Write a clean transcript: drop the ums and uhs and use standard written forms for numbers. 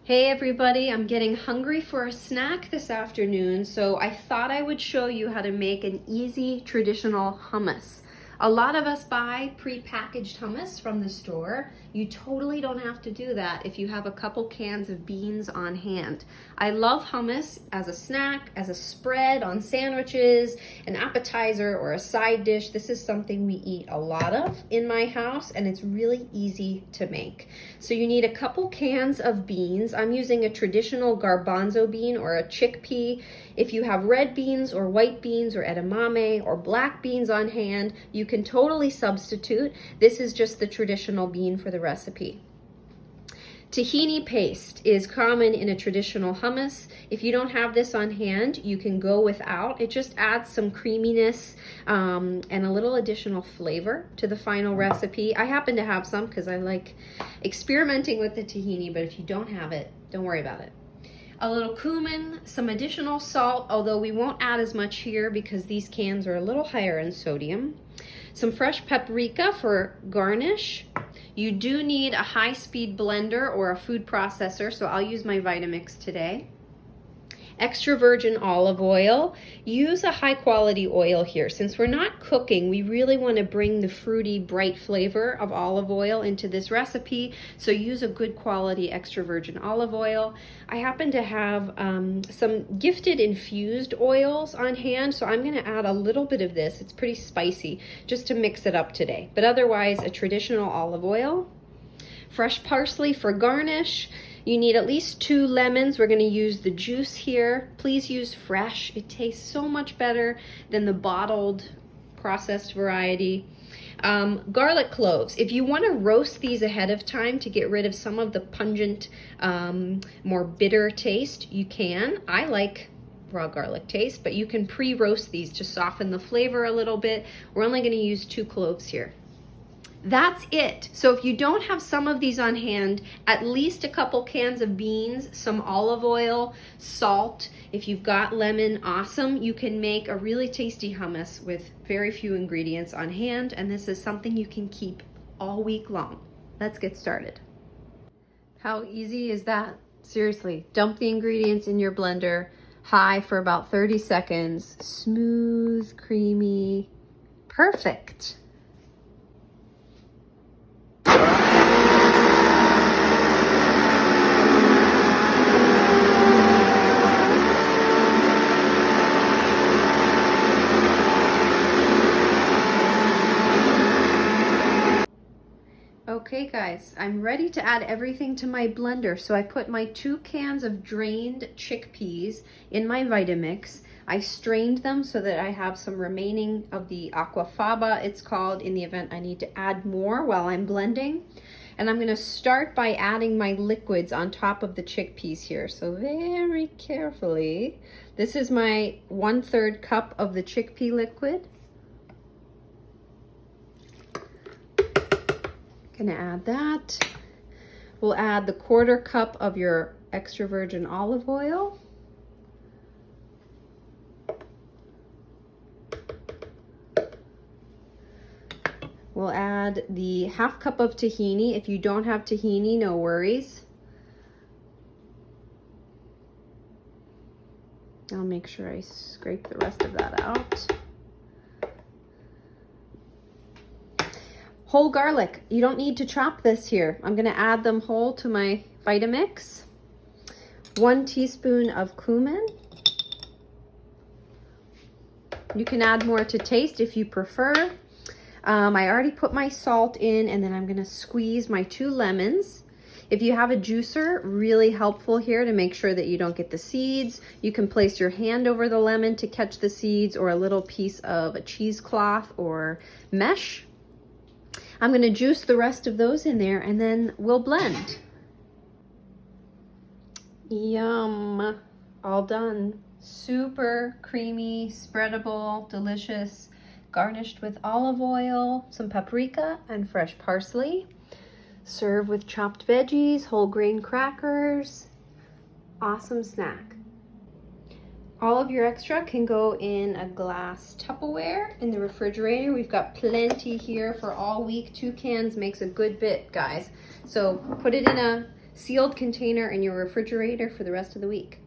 Hey everybody, I'm getting hungry for a snack this afternoon, so I thought I would show you how to make an easy traditional hummus. A lot of us buy pre-packaged hummus from the store. You totally don't have to do that if you have a couple cans of beans on hand. I love hummus as a snack, as a spread on sandwiches, an appetizer, or a side dish. This is something we eat a lot of in my house, and it's really easy to make. So you need a couple cans of beans. I'm using a traditional garbanzo bean or a chickpea. If you have red beans or white beans or edamame or black beans on hand, you can totally substitute. This is just the traditional bean for the recipe. Tahini paste is common in a traditional hummus. If you don't have this on hand, you can go without. It just adds some creaminess and a little additional flavor to the final recipe. I happen to have some because I like experimenting with the tahini, but if you don't have it, don't worry about it. A little cumin, some additional salt, although we won't add as much here because these cans are a little higher in sodium. Some fresh paprika for garnish. You do need a high-speed blender or a food processor, so I'll use my Vitamix today. Extra virgin olive oil. Use a high quality oil here. Since we're not cooking, we really want to bring the fruity, bright flavor of olive oil into this recipe, so use a good quality extra virgin olive oil. I happen to have some gifted infused oils on hand, so I'm going to add a little bit of this. It's pretty spicy, just to mix it up today. But otherwise, a traditional olive oil. Fresh parsley for garnish. You need at least 2 lemons. We're going to use the juice here. Please use fresh. It tastes so much better than the bottled processed variety. Garlic cloves. If you want to roast these ahead of time to get rid of some of the pungent, more bitter taste, you can. I like raw garlic taste, but you can pre-roast these to soften the flavor a little bit. We're only going to use 2 cloves here. That's it. So if you don't have some of these on hand, at least a couple cans of beans, some olive oil, salt. If you've got lemon, awesome. You can make a really tasty hummus with very few ingredients on hand, and this is something you can keep all week long. Let's get started. How easy is that? Seriously, dump the ingredients in your blender, high for about 30 seconds, smooth, creamy, perfect. Okay guys, I'm ready to add everything to my blender. So I put my 2 cans of drained chickpeas in my Vitamix. I strained them so that I have some remaining of the aquafaba, it's called, in the event I need to add more while I'm blending. And I'm going to start by adding my liquids on top of the chickpeas here. So very carefully. This is my 1/3 cup of the chickpea liquid. Gonna add that. We'll add the 1/4 cup of your extra virgin olive oil. We'll add the 1/2 cup of tahini. If you don't have tahini, no worries. I'll make sure I scrape the rest of that out. Whole garlic. You don't need to chop this here. I'm going to add them whole to my Vitamix. 1 teaspoon of cumin. You can add more to taste if you prefer. I already put my salt in, and then I'm going to squeeze my 2 lemons. If you have a juicer, really helpful here to make sure that you don't get the seeds. You can place your hand over the lemon to catch the seeds, or a little piece of a cheesecloth or mesh. I'm going to juice the rest of those in there, and then we'll blend. Yum. All done. Super creamy, spreadable, delicious, garnished with olive oil, some paprika, and fresh parsley. Serve with chopped veggies, whole grain crackers. Awesome snack. All of your extra can go in a glass Tupperware in the refrigerator. We've got plenty here for all week. 2 cans makes a good bit, guys. So put it in a sealed container in your refrigerator for the rest of the week.